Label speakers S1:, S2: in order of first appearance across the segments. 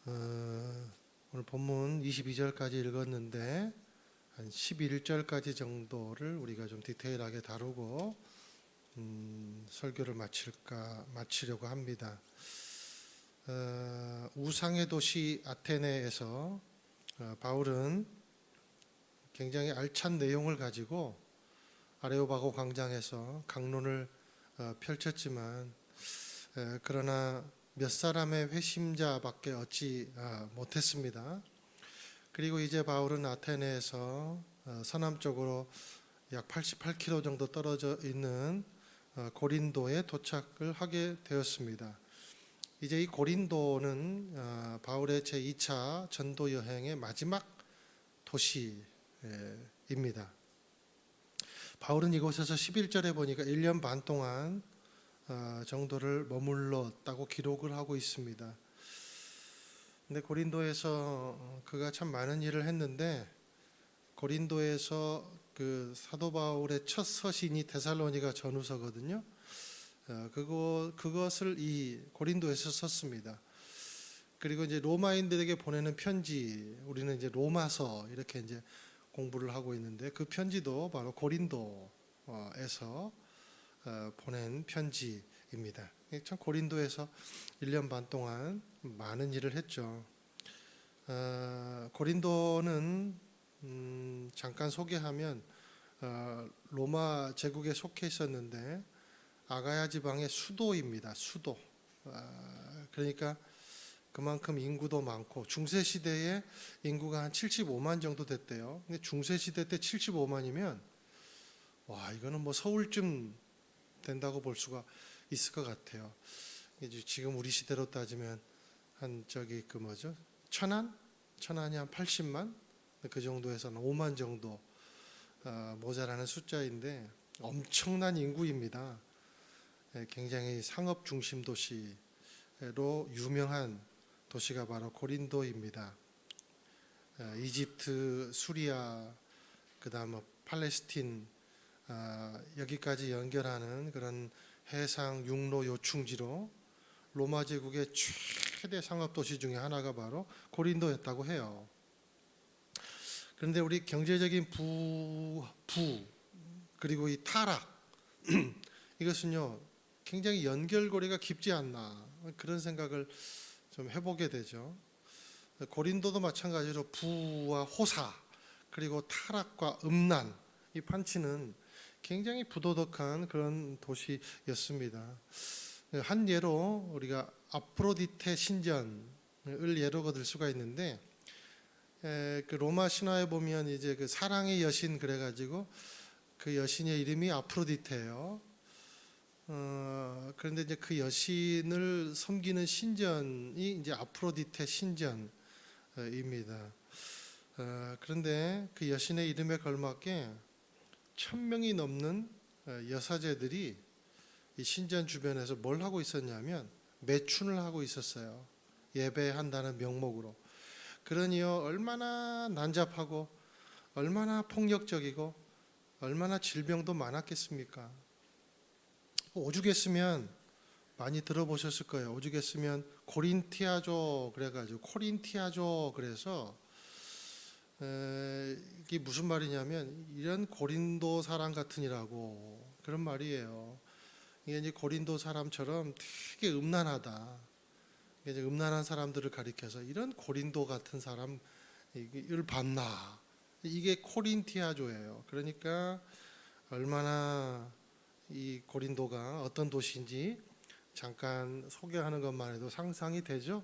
S1: 오늘 본문 22절까지 읽었는데 한 11절까지 정도를 우리가 좀 디테일하게 다루고 설교를 마치려고 합니다. 우상의 도시 아테네에서 바울은 굉장히 알찬 내용을 가지고 아레오바고 광장에서 강론을 펼쳤지만 그러나 몇 사람의 회심자밖에 얻지 못했습니다. 그리고 이제 바울은 아테네에서 서남쪽으로 약 88km 정도 떨어져 있는 고린도에 도착을 하게 되었습니다. 이제 이 고린도는 바울의 제2차 전도 여행의 마지막 도시입니다. 바울은 이곳에서 11절에 보니까 1년 반 동안 정도를 머물렀다고 기록을 하고 있습니다. 근데 고린도에서 그가 참 많은 일을 했는데, 고린도에서 그 사도 바울의 첫 서신이 데살로니가 전후서거든요. 그것을 이 고린도에서 썼습니다. 그리고 이제 로마인들에게 보내는 편지, 우리는 이제 로마서 이렇게 이제 공부를 하고 있는데, 그 편지도 바로 고린도에서 보낸 편지입니다. 참 고린도에서 1년 반 동안 많은 일을 했죠. 고린도는 잠깐 소개하면 로마 제국에 속해 있었는데 아가야 지방의 수도입니다. 수도. 그러니까 그만큼 인구도 많고, 중세 시대에 인구가 한 75만 정도 됐대요. 근데 중세 시대 때 75만이면 와, 이거는 뭐 서울쯤 된다고 볼 수가 있을 것 같아요. 이제 지금 우리 시대로 따지면 한 천안이 한 80만, 그 정도에서는 5만 정도 모자라는 숫자인데 엄청난 인구입니다. 굉장히 상업 중심 도시로 유명한 도시가 바로 고린도입니다. 이집트, 수리아, 그다음 팔레스틴 여기까지 연결하는 그런 해상 육로 요충지로 로마 제국의 최대 상업 도시 중에 하나가 바로 고린도였다고 해요. 그런데 우리 경제적인 그리고 이 타락 이것은요 굉장히 연결고리가 깊지 않나, 그런 생각을 좀 해보게 되죠. 고린도도 마찬가지로 부와 호사, 그리고 타락과 음란, 이 판치는 굉장히 부도덕한 그런 도시였습니다. 한 예로 우리가 아프로디테 신전을 예로 거둘 수가 있는데, 그 로마 신화에 보면 이제 그 사랑의 여신 그래가지고 그 여신의 이름이 아프로디테예요. 그런데 이제 그 여신을 섬기는 신전이 이제 아프로디테 신전입니다. 그런데 그 여신의 이름에 걸맞게 1000명이 넘는 여사제들이 이 신전 주변에서 뭘 하고 있었냐면 매춘을 하고 있었어요. 예배한다는 명목으로. 그러니요 얼마나 난잡하고 얼마나 폭력적이고 얼마나 질병도 많았겠습니까? 오죽했으면 많이 들어보셨을 거예요. 오죽했으면 고린티아조 그래서 이게 무슨 말이냐면 이런 고린도 사람 같으니라고, 그런 말이에요. 이게 이제 고린도 사람처럼 되게 음란하다, 이제 음란한 사람들을 가리켜서 이런 고린도 같은 사람을 봤나, 이게 코린티아조예요. 그러니까 얼마나 이 고린도가 어떤 도시인지 잠깐 소개하는 것만 해도 상상이 되죠.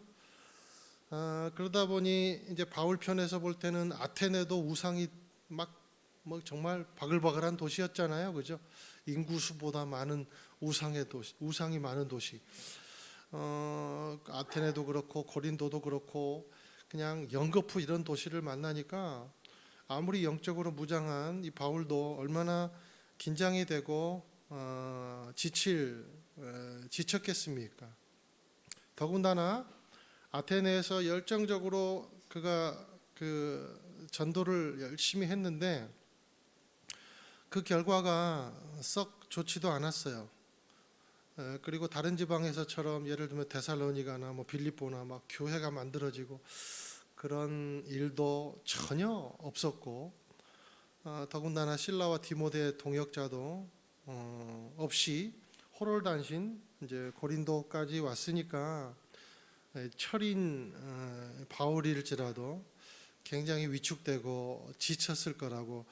S1: 그러다 보니 이제 바울 편에서 볼 때는 아테네도 우상이 뭐 정말 바글바글한 도시였잖아요, 그죠? 인구수보다 많은 우상이 많은 도시. 아테네도 그렇고 고린도도 그렇고 그냥 연거푸 이런 도시를 만나니까 아무리 영적으로 무장한 이 바울도 얼마나 긴장이 되고 지쳤겠습니까? 더군다나 아테네에서 열정적으로 그가 그 전도를 열심히 했는데 그 결과가 썩 좋지도 않았어요. 그리고 다른 지방에서처럼 예를 들면 데살로니가나 뭐 빌립보나 막 교회가 만들어지고 그런 일도 전혀 없었고, 더군다나 실라와 디모데 동역자도 없이 호롤단신 이제 고린도까지 왔으니까 철인 바울일지라도 굉장히 위축되고 지쳤을 거라고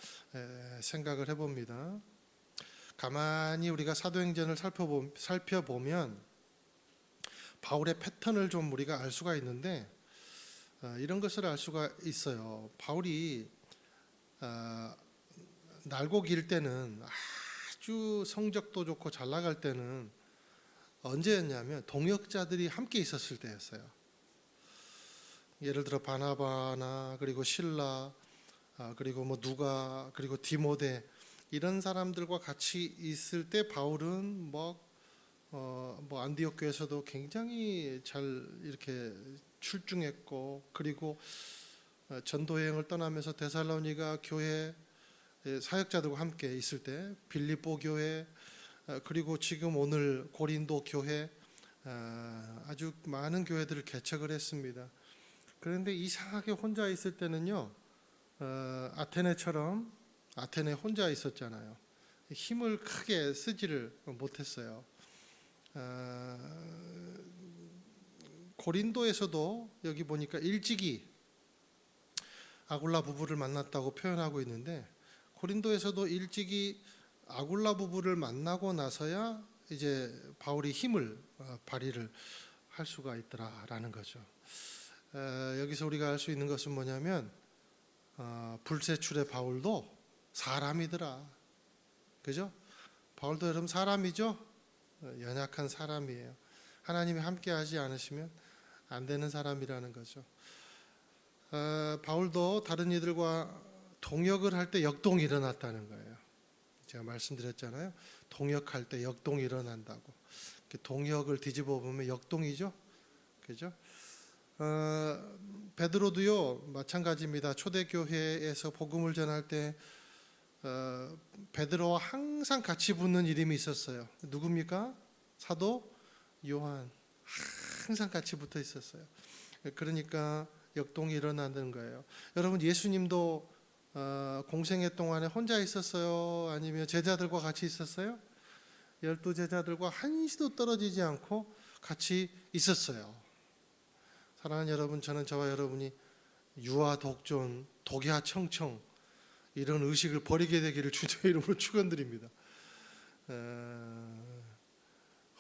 S1: 생각을 해봅니다. 가만히 우리가 사도행전을 살펴보면 바울의 패턴을 좀 우리가 알 수가 있는데, 이런 것을 알 수가 있어요. 바울이 날고 길 때는, 아주 성적도 좋고 잘 나갈 때는 언제였냐면 동역자들이 함께 있었을 때였어요. 예를 들어 바나바나 그리고 실라, 그리고 뭐 누가, 그리고 디모데, 이런 사람들과 같이 있을 때 바울은 뭐 안디옥 교회에서도 굉장히 잘 이렇게 출중했고, 그리고 전도 여행을 떠나면서 데살로니가 교회 사역자들과 함께 있을 때 빌립보 교회, 그리고 지금 오늘 고린도 교회, 아주 많은 교회들을 개척을 했습니다. 그런데 이상하게 혼자 있을 때는요, 아테네 혼자 있었잖아요. 힘을 크게 쓰지를 못했어요. 고린도에서도 여기 보니까 일찍이 아굴라 부부를 만났다고 표현하고 있는데, 고린도에서도 일찍이 아굴라 부부를 만나고 나서야 이제 바울이 힘을 발휘를 할 수가 있더라라는 거죠. 여기서 우리가 알 수 있는 것은 뭐냐면, 불세출의 바울도 사람이더라. 그죠? 바울도 여러분 사람이죠? 연약한 사람이에요. 하나님이 함께 하지 않으시면 안 되는 사람이라는 거죠. 바울도 다른 이들과 동역을 할 때 역동이 일어났다는 거예요. 제가 말씀드렸잖아요. 동역할 때 역동이 일어난다고. 동역을 뒤집어 보면 역동이죠. 그죠? 베드로도요 마찬가지입니다. 초대교회에서 복음을 전할 때 베드로와 항상 같이 붙는 이름이 있었어요. 누굽니까? 사도 요한. 항상 같이 붙어 있었어요. 그러니까 역동이 일어나는 거예요. 여러분, 예수님도 공생애 동안에 혼자 있었어요? 아니면 제자들과 같이 있었어요? 12 제자들과 한시도 떨어지지 않고 같이 있었어요. 사랑하는 여러분, 저는 저와 여러분이 유아 독존, 독야 청청 이런 의식을 버리게 되기를 주님의 이름으로 축원드립니다.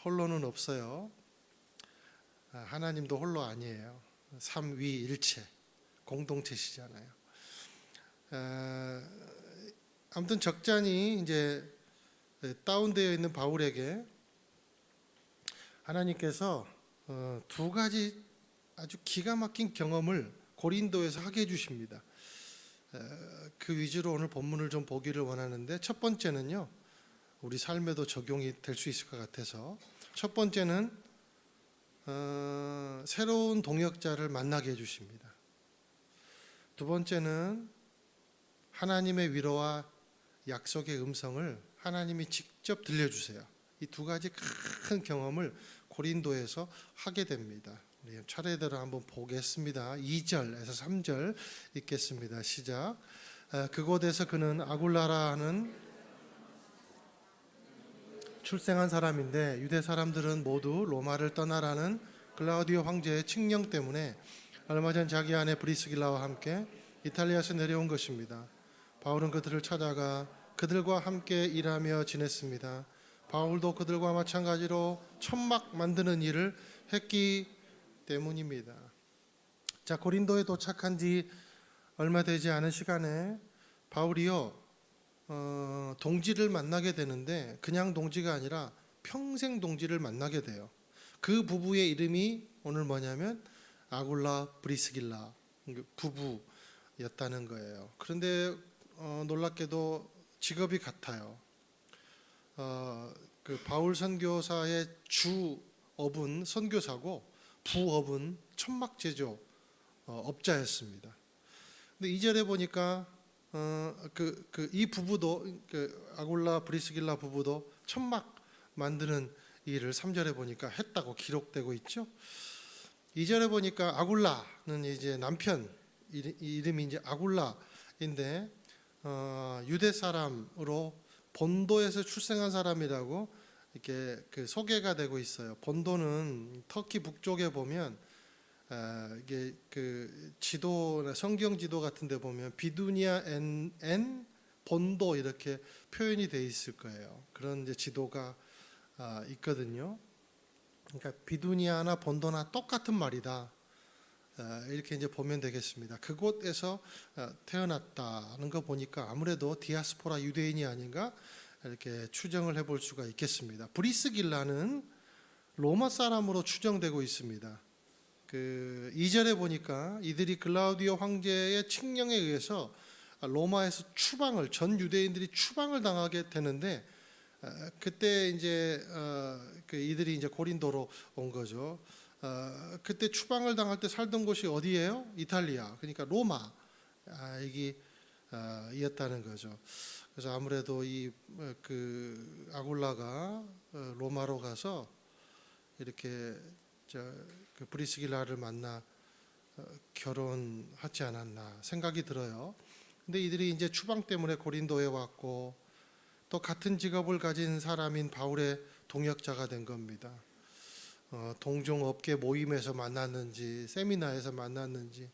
S1: 홀로는 없어요. 하나님도 홀로 아니에요. 삼위일체 공동체시잖아요. 아무튼 적잖이 이제 다운되어 있는 바울에게 하나님께서 두 가지 아주 기가 막힌 경험을 고린도에서 하게 해주십니다. 그 위주로 오늘 본문을 좀 보기를 원하는데, 첫 번째는요, 우리 삶에도 적용이 될 수 있을 것 같아서, 첫 번째는 새로운 동역자를 만나게 해주십니다. 두 번째는 하나님의 위로와 약속의 음성을 하나님이 직접 들려주세요. 이 두 가지 큰 경험을 고린도에서 하게 됩니다. 우리 차례대로 한번 보겠습니다. 2절에서 3절 읽겠습니다. 시작. 그곳에서 그는 아굴라라 하는 출생한 사람인데, 유대 사람들은 모두 로마를 떠나라는 클라우디오 황제의 칙령 때문에 얼마 전 자기 아내 브리스길라와 함께 이탈리아에서 내려온 것입니다. 바울은 그들을 찾아가 그들과 함께 일하며 지냈습니다. 바울도 그들과 마찬가지로 천막 만드는 일을 했기 때문입니다. 자, 고린도에 도착한 지 얼마 되지 않은 시간에 바울이요 동지를 만나게 되는데, 그냥 동지가 아니라 평생 동지를 만나게 돼요. 그 부부의 이름이 오늘 뭐냐면 아굴라 브리스길라 부부였다는 거예요. 그런데 놀랍게도 직업이 같아요. 그 바울 선교사의 주업은 선교사고 부업은 천막 제조 업자였습니다. 근데 2절에 보니까 이 부부도, 아굴라 브리스길라 부부도 천막 만드는 이 일을 3절에 보니까 했다고 기록되고 있죠. 2절에 보니까 아굴라는 이제 남편 이름이 이제 아굴라인데 유대 사람으로 본도에서 출생한 사람이라고 이렇게 그 소개가 되고 있어요. 본도는 터키 북쪽에 보면 이게 그 지도나 성경 지도 같은데 보면 비두니아 엔 본도 이렇게 표현이 돼 있을 거예요. 그런 이제 지도가 있거든요. 그러니까 비두니아나 본도나 똑같은 말이다. 이렇게 이제 보면 되겠습니다. 그곳에서 태어났다는 거 보니까 아무래도 디아스포라 유대인이 아닌가 이렇게 추정을 해볼 수가 있겠습니다. 브리스길라는 로마 사람으로 추정되고 있습니다. 그 2절에 보니까 이들이 글라우디오 황제의 칙령에 의해서 로마에서 추방을 전 유대인들이 추방을 당하게 되는데 그때 이제 그 이들이 이제 고린도로 온 거죠. 그때 추방을 당할 때 살던 곳이 어디예요? 이탈리아. 그러니까 로마 이었다는 거죠. 그래서 아무래도 이 그 아굴라가 로마로 가서 이렇게 그 브리스길라를 만나 결혼하지 않았나 생각이 들어요. 근데 이들이 이제 추방 때문에 고린도에 왔고 또 같은 직업을 가진 사람인 바울의 동역자가 된 겁니다. 동종업계 모임에서 만났는지 세미나에서 만났는지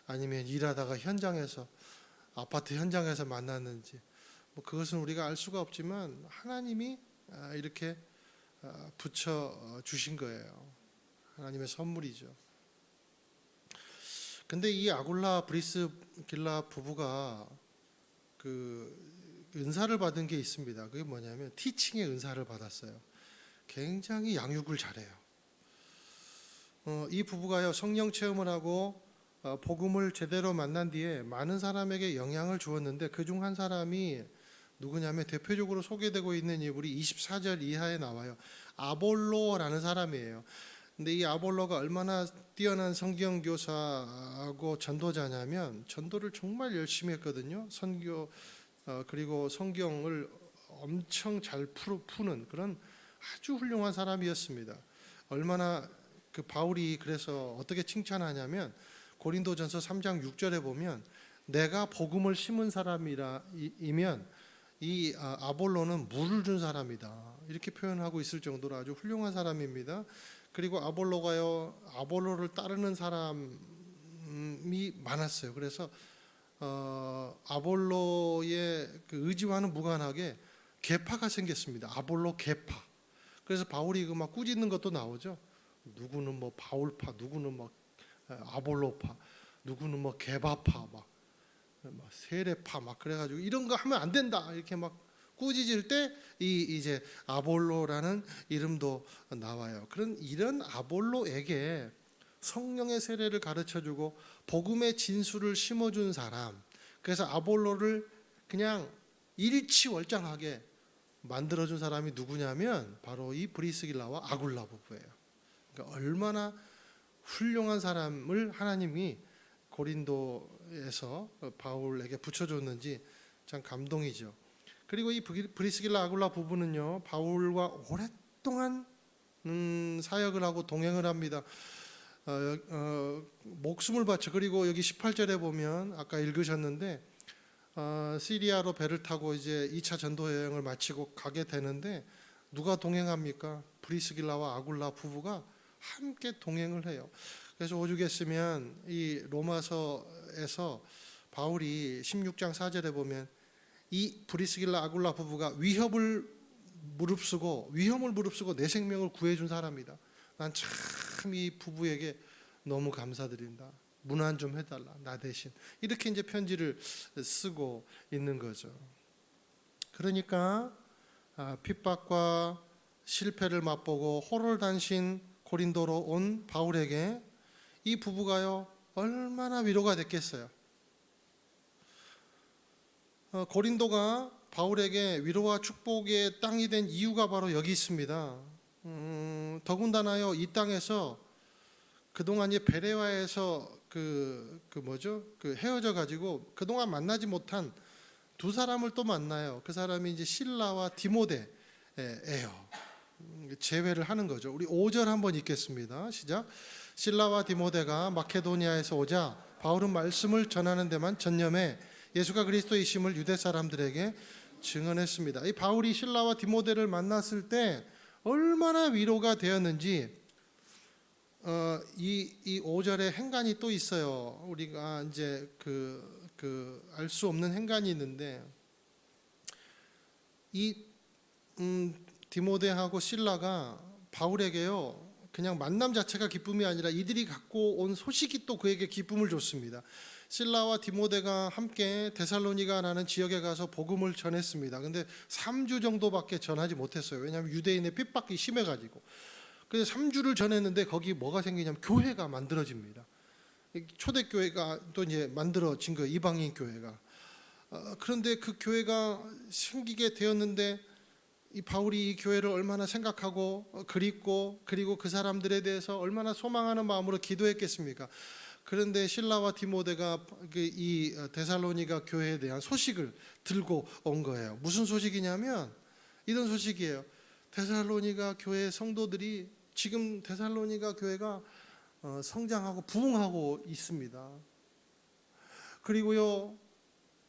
S1: 아니면 일하다가 현장에서 아파트 현장에서 만났는지 뭐 그것은 우리가 알 수가 없지만 하나님이 이렇게 붙여 주신 거예요. 하나님의 선물이죠. 근데 이 아굴라 브리스길라 부부가 그 은사를 받은 게 있습니다. 그게 뭐냐면 티칭의 은사를 받았어요. 굉장히 양육을 잘해요. 이 부부가요 성령 체험을 하고 복음을 제대로 만난 뒤에 많은 사람에게 영향을 주었는데 그중 한 사람이 누구냐면 대표적으로 소개되고 있는 인물이 24절 이하에 나와요. 아볼로라는 사람이에요. 근데 이 아볼로가 얼마나 뛰어난 성경 교사하고 전도자냐면 전도를 정말 열심히 했거든요. 선교 그리고 성경을 엄청 잘 푸는 그런 아주 훌륭한 사람이었습니다. 얼마나 그 바울이 그래서 어떻게 칭찬하냐면 고린도전서 3장 6절에 보면 내가 복음을 심은 사람이면 이 아볼로는 물을 준 사람이다 이렇게 표현하고 있을 정도로 아주 훌륭한 사람입니다. 그리고 아볼로를 따르는 사람이 많았어요. 그래서 아볼로의 그 의지와는 무관하게 계파가 생겼습니다. 아볼로 계파. 그래서 바울이 그 막 꾸짖는 것도 나오죠. 누구는 뭐 바울파, 누구는 뭐 아볼로파, 누구는 뭐 게바파, 막 세례파, 막 그래가지고 이런 거 하면 안 된다 이렇게 막 꾸짖을 때 이제 아볼로라는 이름도 나와요. 이런 아볼로에게 성령의 세례를 가르쳐주고 복음의 진수를 심어준 사람. 그래서 아볼로를 그냥 일치월장하게 만들어준 사람이 누구냐면 바로 이 브리스길라와 아굴라 부부예요. 그러니까 얼마나 훌륭한 사람을 하나님이 고린도에서 바울에게 붙여줬는지 참 감동이죠. 그리고 이 브리스길라 아굴라 부부는요 바울과 오랫동안 사역을 하고 동행을 합니다. 목숨을 바쳐. 그리고 여기 18절에 보면 아까 읽으셨는데 시리아로 배를 타고 이제 2차 전도 여행을 마치고 가게 되는데 누가 동행합니까? 브리스길라와 아굴라 부부가 함께 동행을 해요. 그래서 오죽 했으면 이 로마서에서 바울이 16장 4절에 보면 이 브리스길라 아굴라 부부가 위험을 무릅쓰고 내 생명을 구해준 사람이다. 난 참 이 부부에게 너무 감사드린다. 문안 좀 해달라 나 대신. 이렇게 이제 편지를 쓰고 있는 거죠. 그러니까 핍박과 실패를 맛보고 호롤단신 고린도로 온 바울에게 이 부부가요 얼마나 위로가 됐겠어요. 고린도가 바울에게 위로와 축복의 땅이 된 이유가 바로 여기 있습니다. 더군다나요 이 땅에서 그동안 이제 베레와에서 그 헤어져 가지고 그동안 만나지 못한 두 사람을 또 만나요. 그 사람이 이제 실라와 디모데예요. 제외를 하는 거죠. 우리 5절 한번 읽겠습니다. 시작. 실라와 디모데가 마케도니아에서 오자 바울은 말씀을 전하는 데만 전념해 예수가 그리스도이심을 유대 사람들에게 증언했습니다. 이 바울이 실라와 디모데를 만났을 때 얼마나 위로가 되었는지 이 5절에 행간이 또 있어요. 우리가 이제 알 수 없는 행간이 있는데 이 디모데하고 실라가 바울에게요 그냥 만남 자체가 기쁨이 아니라 이들이 갖고 온 소식이 또 그에게 기쁨을 줬습니다. 실라와 디모데가 함께 데살로니가라는 지역에 가서 복음을 전했습니다. 근데 3주 정도밖에 전하지 못했어요. 왜냐하면 유대인의 핍박이 심해가지고. 그래서 3주를 전했는데 거기 뭐가 생기냐면 교회가 만들어집니다. 초대교회가 또 이제 만들어진 거 이방인 교회가. 그런데 그 교회가 생기게 되었는데 이 바울이 이 교회를 얼마나 생각하고 그립고 그리고 그 사람들에 대해서 얼마나 소망하는 마음으로 기도했겠습니까? 그런데 실라와 디모데가 이 데살로니가 교회에 대한 소식을 들고 온 거예요. 무슨 소식이냐면 이런 소식이에요. 데살로니가 교회 성도들이 지금 데살로니가 교회가 성장하고 부흥하고 있습니다. 그리고요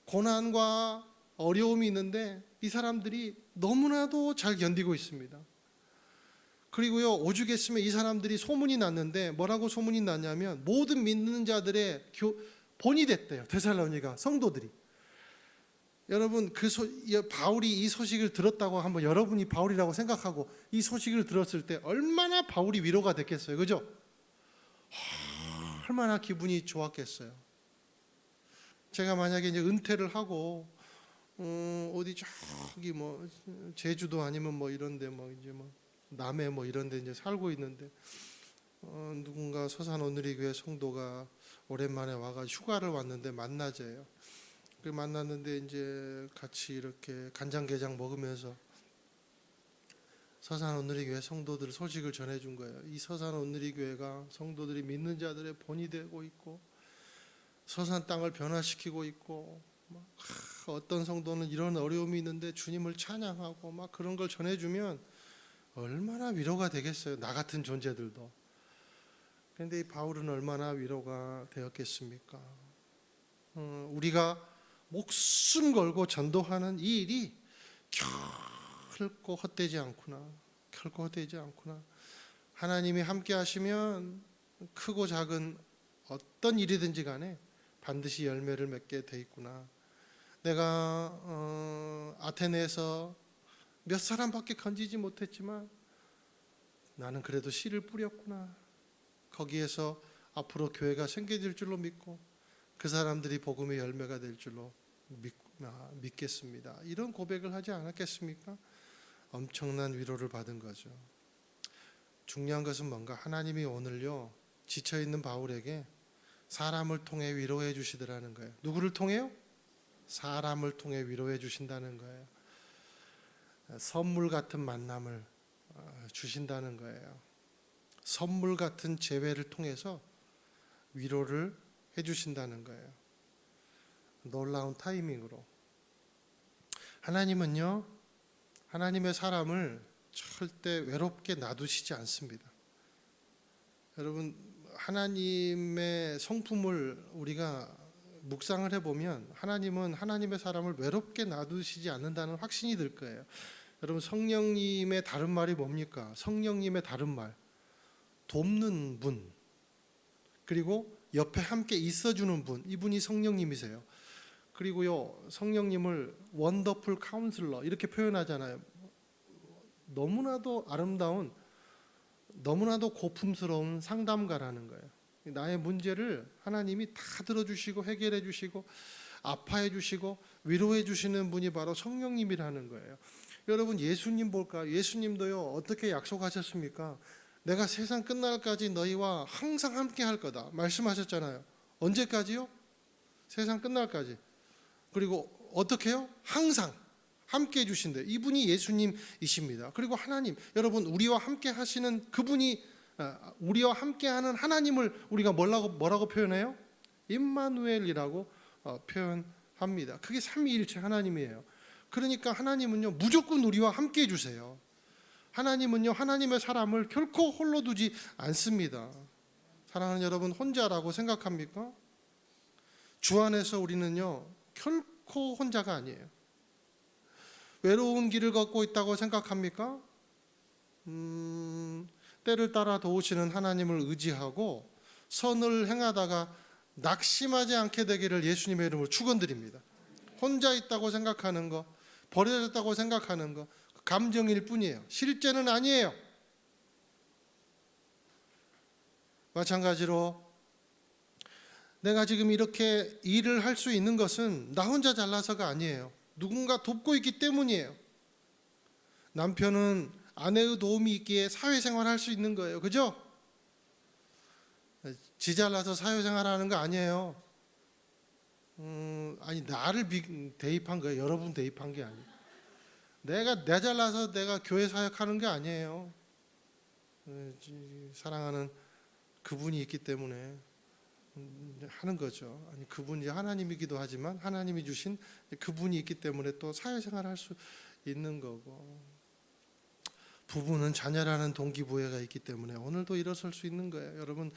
S1: 고난과 어려움이 있는데 이 사람들이 너무나도 잘 견디고 있습니다. 그리고요 오죽했으면 이 사람들이 소문이 났는데 뭐라고 소문이 났냐면 모든 믿는 자들의 본이 됐대요. 데살로니가 성도들이. 여러분 바울이 이 소식을 들었다고 한번 여러분이 바울이라고 생각하고 이 소식을 들었을 때 얼마나 바울이 위로가 됐겠어요. 그죠? 얼마나 기분이 좋았겠어요. 제가 만약에 이제 은퇴를 하고 어디 저기 뭐 제주도 아니면 뭐 이런데 뭐 이제 뭐 남해 뭐 이런데 이제 살고 있는데 누군가 서산오누리교회 성도가 오랜만에 와가 휴가를 왔는데 만나재요. 그 만났는데 이제 같이 이렇게 간장게장 먹으면서 서산오누리교회 성도들 소식을 전해준 거예요. 이 서산오누리교회가 성도들이 믿는 자들의 본이 되고 있고 서산 땅을 변화시키고 있고 막 어떤 성도는 이런 어려움이 있는데 주님을 찬양하고 막 그런 걸 전해주면 얼마나 위로가 되겠어요. 나 같은 존재들도. 그런데 이 바울은 얼마나 위로가 되었겠습니까? 우리가 목숨 걸고 전도하는 이 일이 결코 헛되지 않구나. 결코 헛되지 않구나. 하나님이 함께 하시면 크고 작은 어떤 일이든지 간에 반드시 열매를 맺게 돼 있구나. 내가 아테네에서 몇 사람밖에 건지지 못했지만 나는 그래도 씨를 뿌렸구나. 거기에서 앞으로 교회가 생겨질 줄로 믿고 그 사람들이 복음의 열매가 될 줄로 믿겠습니다. 이런 고백을 하지 않았겠습니까? 엄청난 위로를 받은 거죠. 중요한 것은 뭔가 하나님이 오늘요 지쳐있는 바울에게 사람을 통해 위로해 주시더라는 거예요. 누구를 통해요? 사람을 통해 위로해 주신다는 거예요. 선물 같은 만남을 주신다는 거예요. 선물 같은 재회를 통해서 위로를 해주신다는 거예요. 놀라운 타이밍으로. 하나님은요, 하나님의 사람을 절대 외롭게 놔두시지 않습니다. 여러분, 하나님의 성품을 우리가 묵상을 해보면 하나님은 하나님의 사람을 외롭게 놔두시지 않는다는 확신이 들 거예요. 여러분, 성령님의 다른 말이 뭡니까? 성령님의 다른 말, 돕는 분, 그리고 옆에 함께 있어주는 분, 이분이 성령님이세요. 그리고요, 성령님을 원더풀 카운슬러 이렇게 표현하잖아요. 너무나도 아름다운, 너무나도 고풍스러운 상담가라는 거예요. 나의 문제를 하나님이 다 들어주시고 해결해 주시고 아파해 주시고 위로해 주시는 분이 바로 성령님이라는 거예요. 여러분, 예수님 볼까요? 예수님도요, 어떻게 약속하셨습니까? 내가 세상 끝날까지 너희와 항상 함께 할 거다 말씀하셨잖아요. 언제까지요? 세상 끝날까지. 그리고 어떻게요? 항상 함께 해주신대. 이분이 예수님이십니다. 그리고 하나님, 여러분, 우리와 함께 하시는 그분이, 우리와 함께하는 하나님을 우리가 뭐라고 표현해요? 임마누엘이라고 표현합니다. 그게 삼위일체 하나님이에요. 그러니까 하나님은요 무조건 우리와 함께 해주세요. 하나님은요, 하나님의 사람을 결코 홀로 두지 않습니다. 사랑하는 여러분, 혼자라고 생각합니까? 주 안에서 우리는요, 결코 혼자가 아니에요. 외로운 길을 걷고 있다고 생각합니까? 때를 따라 도우시는 하나님을 의지하고 선을 행하다가 낙심하지 않게 되기를 예수님의 이름으로 축원드립니다. 혼자 있다고 생각하는 거, 버려졌다고 생각하는 거, 감정일 뿐이에요. 실제는 아니에요. 마찬가지로 내가 지금 이렇게 일을 할 수 있는 것은 나 혼자 잘나서가 아니에요. 누군가 돕고 있기 때문이에요. 남편은 아내의 도움이 있기에 사회생활 할 수 있는 거예요. 그죠? 지 잘나서 사회생활하는 거 아니에요. 아니 나를 대입한 거예요. 여러분 대입한 게 아니에요. 내 잘나서 내가 교회 사역하는 게 아니에요. 사랑하는 그분이 있기 때문에 하는 거죠. 아니 그분이 하나님이기도 하지만 하나님이 주신 그분이 있기 때문에 또 사회생활 할 수 있는 거고, 부부는 자녀라는 동기부여가 있기 때문에 오늘도 일어설 수 있는 거예요. 여러분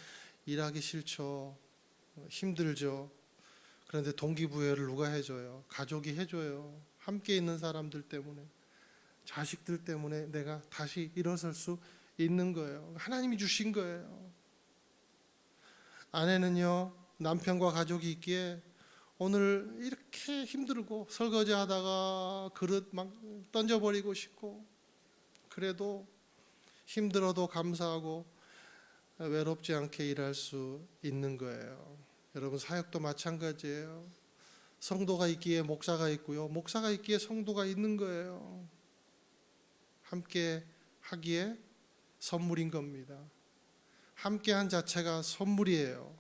S1: 일하기 싫죠. 힘들죠. 그런데 동기부여를 누가 해줘요? 가족이 해줘요. 함께 있는 사람들 때문에, 자식들 때문에 내가 다시 일어설 수 있는 거예요. 하나님이 주신 거예요. 아내는요, 남편과 가족이 있기에 오늘 이렇게 힘들고 설거지 하다가 그릇 막 던져버리고 싶고, 그래도 힘들어도 감사하고 외롭지 않게 일할 수 있는 거예요. 여러분 사역도 마찬가지예요. 성도가 있기에 목사가 있고요, 목사가 있기에 성도가 있는 거예요. 함께 하기에 선물인 겁니다. 함께한 자체가 선물이에요.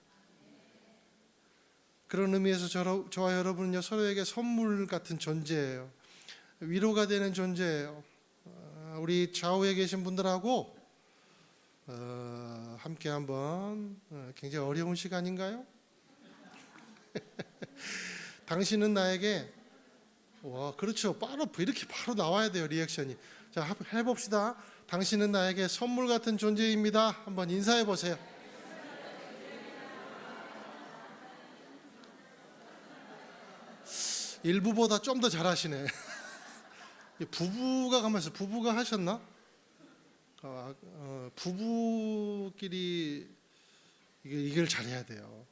S1: 그런 의미에서 저와 여러분은요, 서로에게 선물 같은 존재예요. 위로가 되는 존재예요. 우리 좌우에 계신 분들하고 함께 한번, 굉장히 어려운 시간인가요? 당신은 나에게, 와 그렇죠, 바로 이렇게 바로 나와야 돼요, 리액션이. 자, 해봅시다. 당신은 나에게 선물 같은 존재입니다. 한번 인사해 보세요. 일부보다 좀 더 잘하시네. 부부가 가만있어. 부부가 하셨나? 부부끼리 이걸 잘해야 돼요.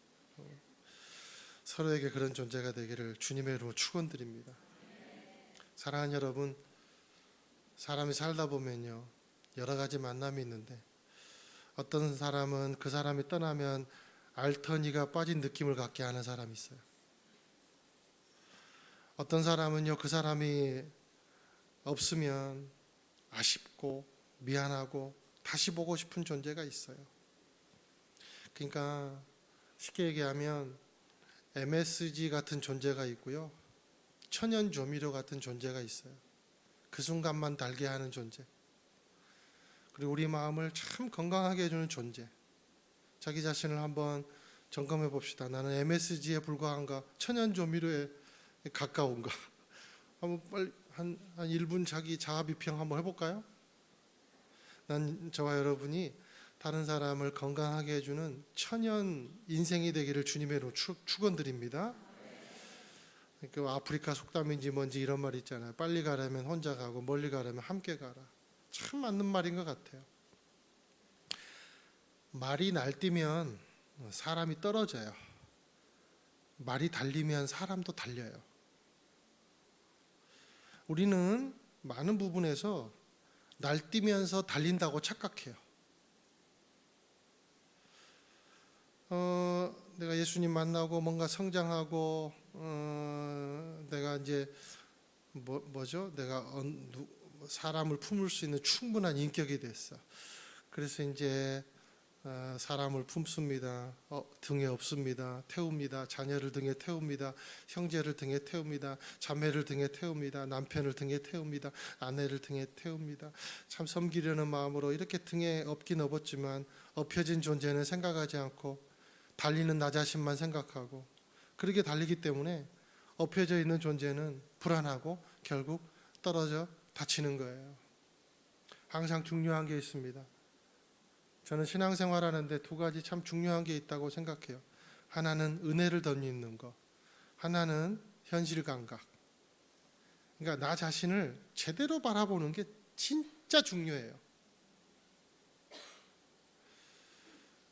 S1: 서로에게 그런 존재가 되기를 주님의 이름으로 축원드립니다. 사랑하는 여러분, 사람이 살다 보면요, 여러 가지 만남이 있는데 어떤 사람은 그 사람이 떠나면 알터니가 빠진 느낌을 갖게 하는 사람이 있어요. 어떤 사람은요, 그 사람이 없으면 아쉽고 미안하고 다시 보고 싶은 존재가 있어요. 그러니까 쉽게 얘기하면 MSG 같은 존재가 있고요, 천연 조미료 같은 존재가 있어요. 그 순간만 달게 하는 존재, 그리고 우리 마음을 참 건강하게 해주는 존재. 자기 자신을 한번 점검해 봅시다. 나는 MSG에 불과한가, 천연 조미료에 가까운가? 한번 빨리 한 1분 자기 자아 비평 한번 해볼까요? 난 저와 여러분이 다른 사람을 건강하게 해주는 천연 인생이 되기를 주님의 이름으로 축원드립니다. 그 아프리카 속담인지 뭔지 이런 말 있잖아요. 빨리 가려면 혼자 가고 멀리 가려면 함께 가라. 참 맞는 말인 것 같아요. 말이 날뛰면 사람이 떨어져요. 말이 달리면 사람도 달려요. 우리는 많은 부분에서 날뛰면서 달린다고 착각해요. 내가 예수님 만나고 뭔가 성장하고, 내가 이제 뭐죠? 내가 사람을 품을 수 있는 충분한 인격이 됐어. 그래서 이제 사람을 품습니다. 등에 업습니다. 태웁니다. 자녀를 등에 태웁니다. 형제를 등에 태웁니다. 자매를 등에 태웁니다. 남편을 등에 태웁니다. 아내를 등에 태웁니다. 참 섬기려는 마음으로 이렇게 등에 업긴 업었지만 엎혀진 존재는 생각하지 않고 달리는 나 자신만 생각하고, 그렇게 달리기 때문에 엎혀져 있는 존재는 불안하고 결국 떨어져 다치는 거예요. 항상 중요한 게 있습니다. 저는 신앙생활하는데 두 가지 참 중요한 게 있다고 생각해요. 하나는 은혜를 덧입는 거, 하나는 현실 감각. 그러니까 나 자신을 제대로 바라보는 게 진짜 중요해요.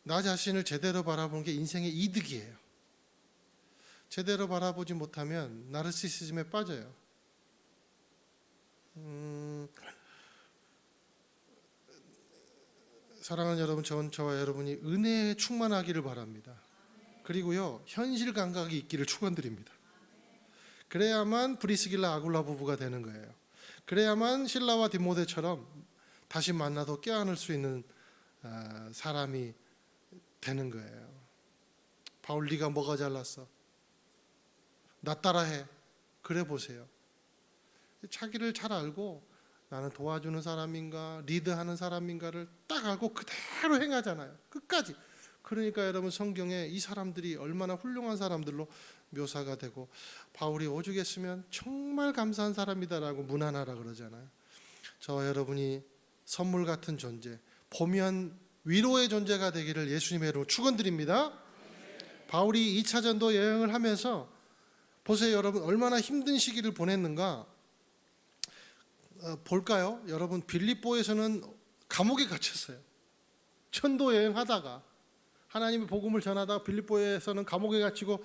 S1: 나 자신을 제대로 바라보는 게 인생의 이득이에요. 제대로 바라보지 못하면 나르시시즘에 빠져요. 사랑하는 여러분, 저와 여러분이 은혜에 충만하기를 바랍니다. 그리고요, 현실 감각이 있기를 축원드립니다. 그래야만 브리스길라 아굴라 부부가 되는 거예요. 그래야만 실라와 디모데처럼 다시 만나도 껴안을 수 있는 사람이 되는 거예요. 바울, 네가 뭐가 잘났어? 나 따라해. 그래 보세요. 자기를 잘 알고 나는 도와주는 사람인가, 리드하는 사람인가를 딱 알고 그대로 행하잖아요. 끝까지. 그러니까 여러분, 성경에 이 사람들이 얼마나 훌륭한 사람들로 묘사가 되고, 바울이 오죽했으면 정말 감사한 사람이다라고 문안하라 그러잖아요. 저와 여러분이 선물 같은 존재, 보면 위로의 존재가 되기를 예수님의 이름으로 축원드립니다. 바울이 2차 전도 여행을 하면서 보세요, 여러분, 얼마나 힘든 시기를 보냈는가. 볼까요? 여러분, 빌립보에서는 감옥에 갇혔어요. 전도 여행하다가 하나님의 복음을 전하다가 빌립보에서는 감옥에 갇히고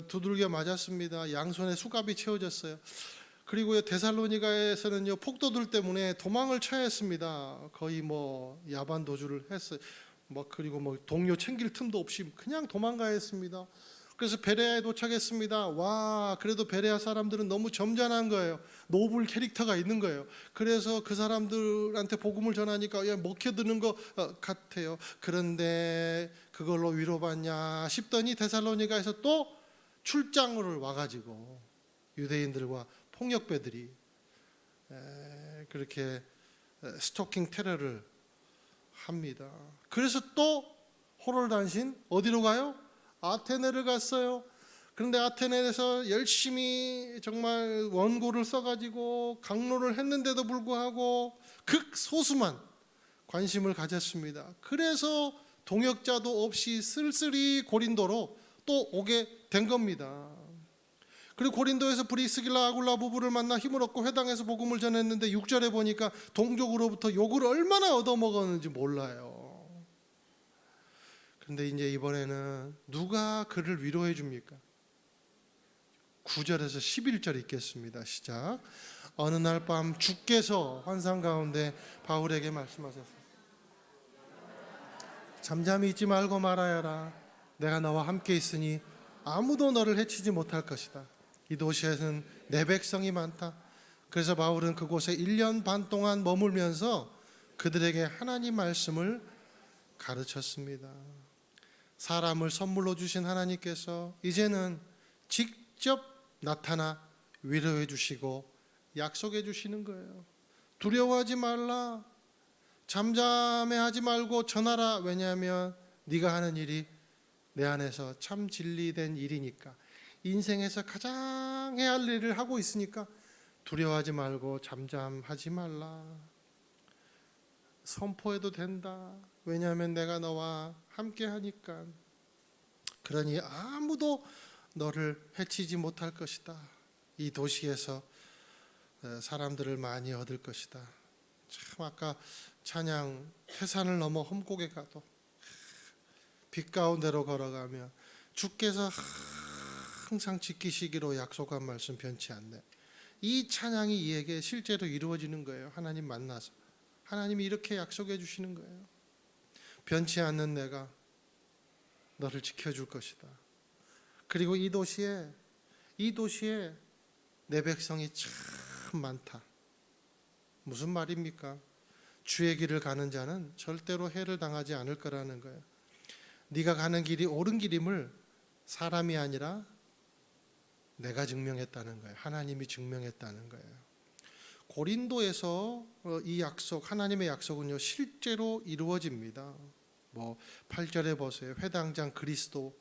S1: 두들겨 맞았습니다. 양손에 수갑이 채워졌어요. 그리고요, 데살로니가에서는요, 폭도들 때문에 도망을 쳐야 했습니다. 거의 뭐 야반 도주를 했어요. 그리고 동료 챙길 틈도 없이 그냥 도망가야 했습니다. 그래서 베레아에 도착했습니다. 와, 그래도 베레아 사람들은 너무 점잖은 거예요. 노블 캐릭터가 있는 거예요. 그래서 그 사람들한테 복음을 전하니까 먹혀드는 것 같아요. 그런데 그걸로 위로받냐 싶더니 데살로니가에서 또 출장을 와가지고 유대인들과 폭력배들이 그렇게 스토킹 테러를 합니다. 그래서 또 호롤단신 어디로 가요? 아테네를 갔어요. 그런데 아테네에서 열심히 정말 원고를 써가지고 강론을 했는데도 불구하고 극소수만 관심을 가졌습니다. 그래서 동역자도 없이 쓸쓸히 고린도로 또 오게 된 겁니다. 그리고 고린도에서 브리스길라 아굴라 부부를 만나 힘을 얻고 회당에서 복음을 전했는데 6절에 보니까 동족으로부터 욕을 얼마나 얻어먹었는지 몰라요. 그런데 이제 이번에는 누가 그를 위로해 줍니까? 9절에서 11절 읽겠습니다. 시작. 어느 날 밤 주께서 환상 가운데 바울에게 말씀하셨습니다. 잠잠히 있지 말고 말하여라. 내가 너와 함께 있으니 아무도 너를 해치지 못할 것이다. 이 도시에는 내 백성이 많다. 그래서 바울은 그곳에 1년 반 동안 머물면서 그들에게 하나님 말씀을 가르쳤습니다. 사람을 선물로 주신 하나님께서 이제는 직접 나타나 위로해 주시고 약속해 주시는 거예요. 두려워하지 말라. 잠잠해하지 말고 전하라. 왜냐하면 네가 하는 일이 내 안에서 참 진리된 일이니까, 인생에서 가장 해야 할 일을 하고 있으니까 두려워하지 말고 잠잠하지 말라. 선포해도 된다. 왜냐하면 내가 너와 함께 하니까. 그러니 아무도 너를 해치지 못할 것이다. 이 도시에서 사람들을 많이 얻을 것이다. 참, 아까 찬양 태산을 넘어 험곡에 가도 빛 가운데로 걸어가며 주께서 항상 지키시기로 약속한 말씀 변치 않네. 이 찬양이 이에게 실제로 이루어지는 거예요. 하나님 만나서 하나님이 이렇게 약속해 주시는 거예요. 변치 않는 내가 너를 지켜줄 것이다. 그리고 이 도시에 내 백성이 참 많다. 무슨 말입니까? 주의 길을 가는 자는 절대로 해를 당하지 않을 거라는 거예요. 네가 가는 길이 옳은 길임을 사람이 아니라 내가 증명했다는 거예요. 하나님이 증명했다는 거예요. 고린도에서 이 약속, 하나님의 약속은요, 실제로 이루어집니다. 8절에 보세요. 회당장 그리스보,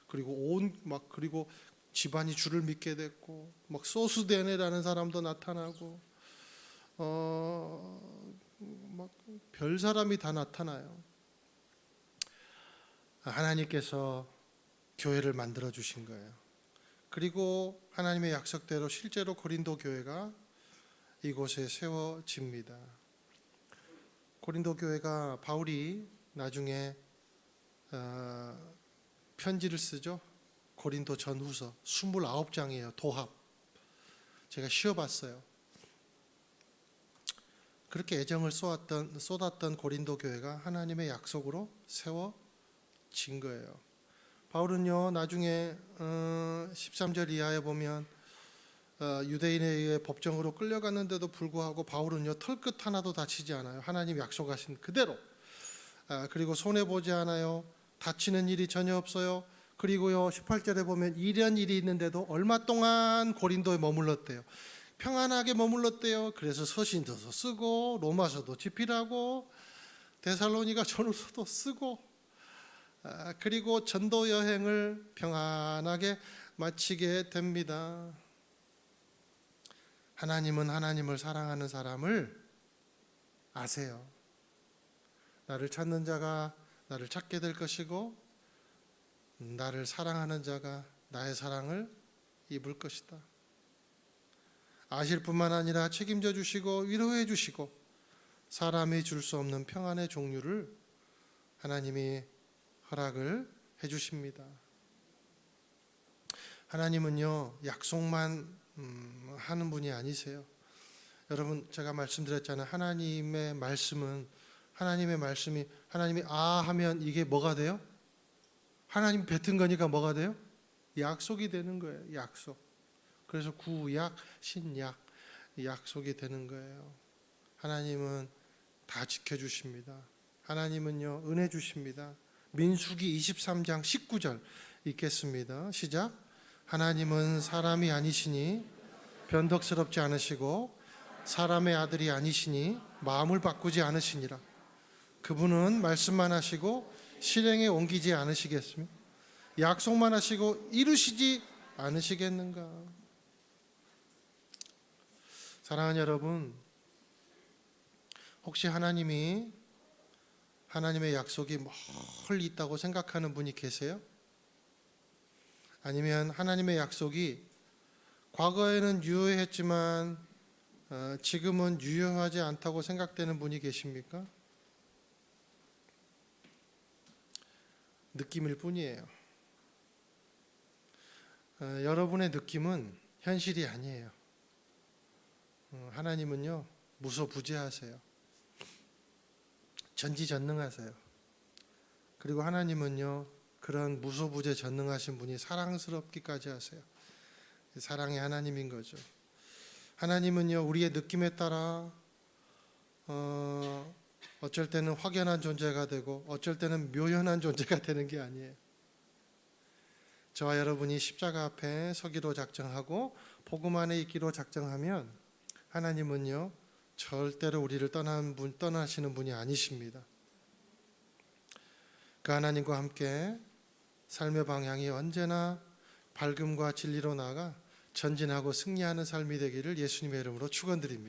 S1: 그리고 그리고 집안이 주를 믿게 됐고, 소수데네라는 사람도 나타나고, 막 별 사람이 다 나타나요. 하나님께서 교회를 만들어 주신 거예요. 그리고 하나님의 약속대로 실제로 고린도 교회가 이곳에 세워집니다. 고린도 교회가 바울이 나중에 편지를 쓰죠. 고린도 전후서 29장이에요. 도합. 제가 쉬어봤어요. 그렇게 애정을 쏟았던 고린도 교회가 하나님의 약속으로 세워진 거예요. 바울은요, 나중에 13절 이하에 보면 유대인에 의해 법정으로 끌려갔는데도 불구하고 바울은요, 털끝 하나도 다치지 않아요. 하나님 약속하신 그대로. 그리고 손해보지 않아요. 다치는 일이 전혀 없어요. 그리고요, 18절에 보면 이런 일이 있는데도 얼마 동안 고린도에 머물렀대요. 평안하게 머물렀대요. 그래서 서신서도 쓰고 로마서도 집필하고 데살로니가 전후서도 쓰고 그리고 전도 여행을 평안하게 마치게 됩니다. 하나님은 하나님을 사랑하는 사람을 아세요. 나를 찾는 자가 나를 찾게 될 것이고 나를 사랑하는 자가 나의 사랑을 입을 것이다. 아실 뿐만 아니라 책임져 주시고 위로해 주시고 사람이 줄 수 없는 평안의 종류를 하나님이 허락을 해 주십니다. 하나님은요, 약속만 하는 분이 아니세요. 여러분, 제가 말씀드렸잖아요. 하나님의 말씀이 하나님이 하면 이게 뭐가 돼요? 하나님 뱉은 거니까 뭐가 돼요? 약속이 되는 거예요. 약속. 그래서 구약, 신약 약속이 되는 거예요. 하나님은 다 지켜주십니다. 하나님은요, 은혜 주십니다. 민수기 23장 19절 읽겠습니다. 시작. 하나님은 사람이 아니시니 변덕스럽지 않으시고 사람의 아들이 아니시니 마음을 바꾸지 않으시니라. 그분은 말씀만 하시고 실행에 옮기지 않으시겠으며 약속만 하시고 이루시지 않으시겠는가. 사랑하는 여러분, 혹시 하나님의 약속이 멀리 있다고 생각하는 분이 계세요? 아니면 하나님의 약속이 과거에는 유효했지만 지금은 유효하지 않다고 생각되는 분이 계십니까? 느낌일 뿐이에요. 여러분의 느낌은 현실이 아니에요. 하나님은요, 무소부재하세요. 전지전능하세요. 그리고 하나님은요, 그런 무소부재 전능하신 분이 사랑스럽기까지 하세요. 사랑의 하나님인 거죠. 하나님은요, 우리의 느낌에 따라 어쩔 때는 확연한 존재가 되고 어쩔 때는 묘연한 존재가 되는 게 아니에요. 저와 여러분이 십자가 앞에 서기로 작정하고 복음 안에 있기로 작정하면 하나님은요, 절대로 우리를 떠나시는 분이 아니십니다. 그 하나님과 함께 삶의 방향이 언제나 밝음과 진리로 나아가 전진하고 승리하는 삶이 되기를 예수님의 이름으로 축원드립니다.